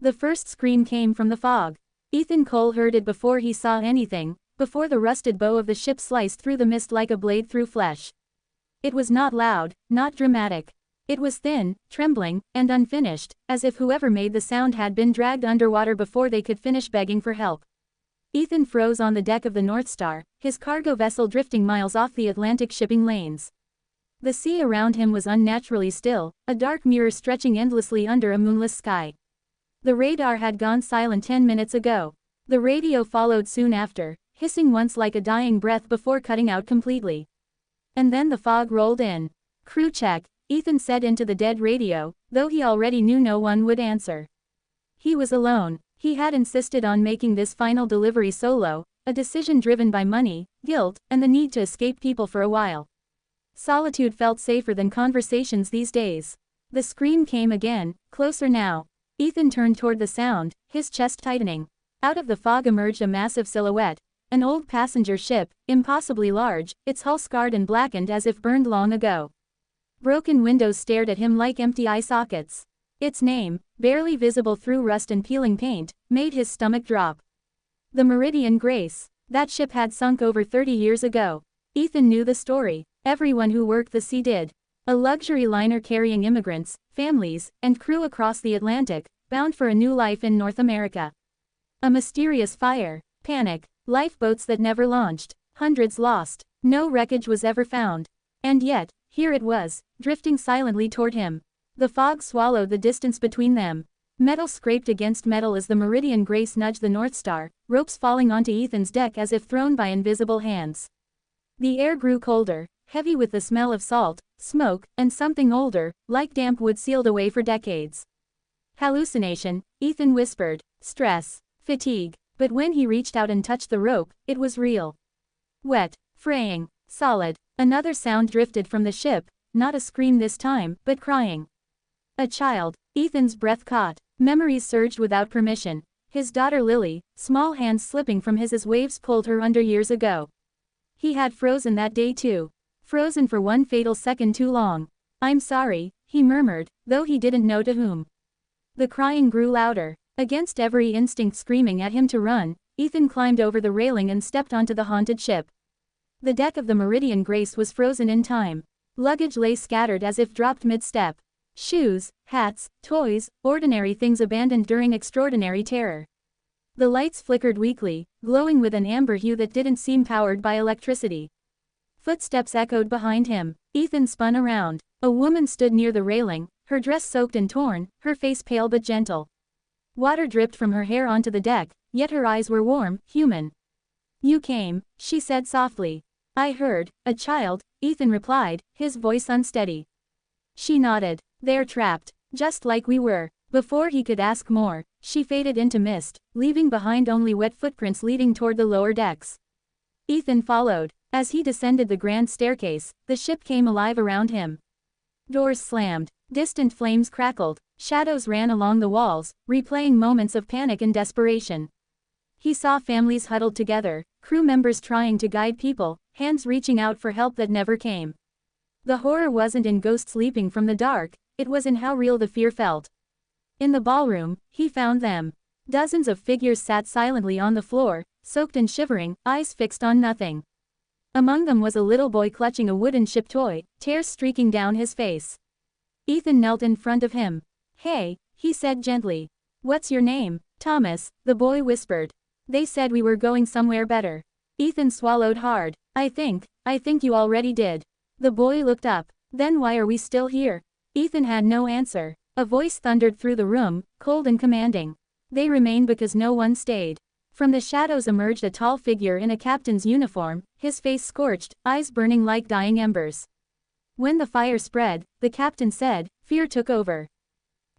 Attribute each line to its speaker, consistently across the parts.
Speaker 1: The first scream came from the fog. Ethan Cole heard it before he saw anything, before the rusted bow of the ship sliced through the mist like a blade through flesh. It was not loud, not dramatic. It was thin, trembling, and unfinished, as if whoever made the sound had been dragged underwater before they could finish begging for help. Ethan froze on the deck of the North Star, his cargo vessel drifting miles off the Atlantic shipping lanes. The sea around him was unnaturally still, a dark mirror stretching endlessly under a moonless sky. The radar had gone silent 10 minutes ago. The radio followed soon after, hissing once like a dying breath before cutting out completely. And then the fog rolled in. "Crew check," Ethan said into the dead radio, though he already knew no one would answer. He was alone. He had insisted on making this final delivery solo, a decision driven by money, guilt, and the need to escape people for a while. Solitude felt safer than conversations these days. The scream came again, closer now. Ethan turned toward the sound, his chest tightening. Out of the fog emerged a massive silhouette, an old passenger ship, impossibly large, its hull scarred and blackened as if burned long ago. Broken windows stared at him like empty eye sockets. Its name, barely visible through rust and peeling paint, made his stomach drop. The Meridian Grace. That ship had sunk over 30 years ago. Ethan knew the story. Everyone who worked the sea did. A luxury liner carrying immigrants, families, and crew across the Atlantic, bound for a new life in North America. A mysterious fire, panic, lifeboats that never launched, hundreds lost, no wreckage was ever found. And yet, here it was, drifting silently toward him. The fog swallowed the distance between them. Metal scraped against metal as the Meridian Grace nudged the North Star, ropes falling onto Ethan's deck as if thrown by invisible hands. The air grew colder, heavy with the smell of salt, smoke, and something older, like damp wood sealed away for decades. Hallucination, Ethan whispered. Stress. Fatigue. But when he reached out and touched the rope, it was real. Wet. Fraying. Solid. Another sound drifted from the ship, not a scream this time, but crying. A child. Ethan's breath caught. Memories surged without permission. His daughter Lily, small hands slipping from his as waves pulled her under years ago. He had frozen that day too. Frozen for one fatal second too long. "I'm sorry," he murmured, though he didn't know to whom. The crying grew louder. Against every instinct screaming at him to run, Ethan climbed over the railing and stepped onto the haunted ship. The deck of the Meridian Grace was frozen in time. Luggage lay scattered as if dropped mid-step. Shoes, hats, toys, ordinary things abandoned during extraordinary terror. The lights flickered weakly, glowing with an amber hue that didn't seem powered by electricity. Footsteps echoed behind him. Ethan spun around. A woman stood near the railing, her dress soaked and torn, her face pale but gentle. Water dripped from her hair onto the deck, yet her eyes were warm, human. "You came," she said softly. "I heard, a child," Ethan replied, his voice unsteady. She nodded. "They're trapped, just like we were." Before he could ask more, she faded into mist, leaving behind only wet footprints leading toward the lower decks. Ethan followed. As he descended the grand staircase, the ship came alive around him. Doors slammed, distant flames crackled, shadows ran along the walls, replaying moments of panic and desperation. He saw families huddled together, crew members trying to guide people, hands reaching out for help that never came. The horror wasn't in ghosts leaping from the dark, it was in how real the fear felt. In the ballroom, he found them. Dozens of figures sat silently on the floor, soaked and shivering, eyes fixed on nothing. Among them was a little boy clutching a wooden ship toy, tears streaking down his face. Ethan knelt in front of him. "Hey," he said gently. "What's your name?" "Thomas," the boy whispered. "They said we were going somewhere better." Ethan swallowed hard. I think you already did." The boy looked up. "Then why are we still here?" Ethan had no answer. A voice thundered through the room, cold and commanding. "They remain because no one stayed." From the shadows emerged a tall figure in a captain's uniform, his face scorched, eyes burning like dying embers. When the fire spread, the captain said, fear took over.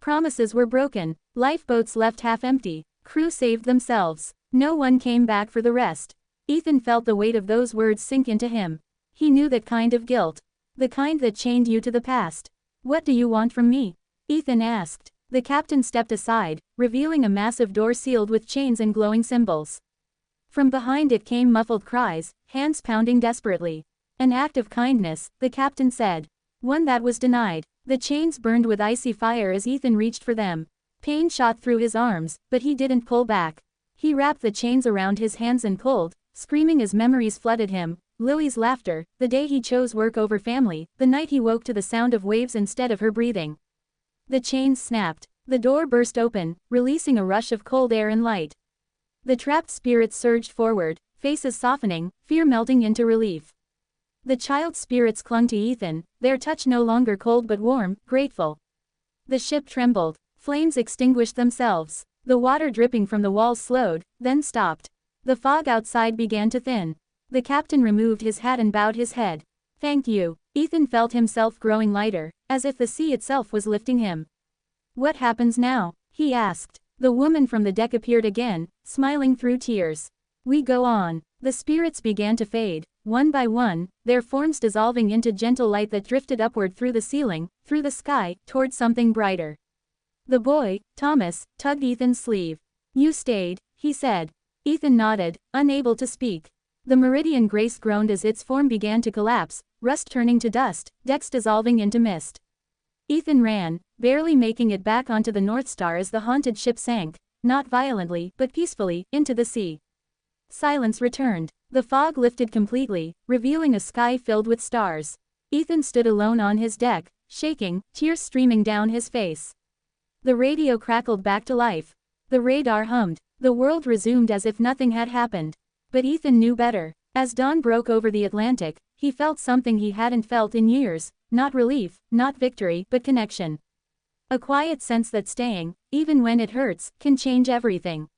Speaker 1: Promises were broken, lifeboats left half empty, crew saved themselves. No one came back for the rest. Ethan felt the weight of those words sink into him. He knew that kind of guilt. The kind that chained you to the past. "What do you want from me?" Ethan asked. The captain stepped aside, revealing a massive door sealed with chains and glowing symbols. From behind it came muffled cries, hands pounding desperately. "An act of kindness," the captain said. "One that was denied." The chains burned with icy fire as Ethan reached for them. Pain shot through his arms, but he didn't pull back. He wrapped the chains around his hands and pulled, screaming as memories flooded him. Lily's laughter, the day he chose work over family, the night he woke to the sound of waves instead of her breathing. The chains snapped. The door burst open, releasing a rush of cold air and light. The trapped spirits surged forward, faces softening, fear melting into relief. The child's spirits clung to Ethan, their touch no longer cold but warm, grateful. The ship trembled. Flames extinguished themselves. The water dripping from the walls slowed, then stopped. The fog outside began to thin. The captain removed his hat and bowed his head. Thank you. Ethan felt himself growing lighter, as if the sea itself was lifting him. What happens now? He asked. The woman from the deck appeared again, smiling through tears. We go on. The spirits began to fade, one by one, their forms dissolving into gentle light that drifted upward through the ceiling, through the sky, toward something brighter. The boy, Thomas, tugged Ethan's sleeve. You stayed, he said. Ethan nodded, unable to speak. The Meridian Grace groaned as its form began to collapse, rust turning to dust, decks dissolving into mist. Ethan ran, barely making it back onto the North Star as the haunted ship sank, not violently, but peacefully, into the sea. Silence returned. The fog lifted completely, revealing a sky filled with stars. Ethan stood alone on his deck, shaking, tears streaming down his face. The radio crackled back to life. The radar hummed. The world resumed as if nothing had happened. But Ethan knew better. As dawn broke over the Atlantic, he felt something he hadn't felt in years, not relief, not victory, but connection. A quiet sense that staying, even when it hurts, can change everything.